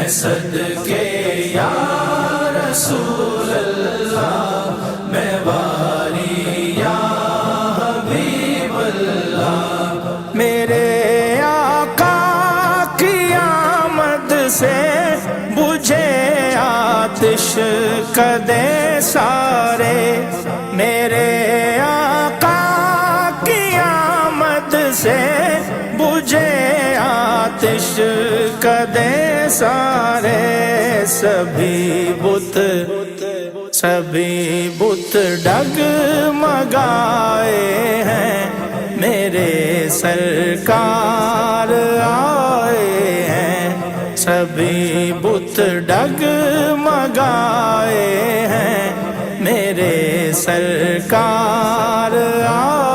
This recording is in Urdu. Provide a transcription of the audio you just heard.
صدقے یا رسول اللہ، میں واری یا حبیب اللہ۔ میرے آقا کی آمد سے بجھے آتش کدے سارے، میرے آقا کی آمد سے بجھے آتش کدے سارے۔ سبھی بت ڈگمگائے ہیں، میرے سرکار آئے ہیں۔ سبھی بت ڈگمگائے ہیں، میرے سرکار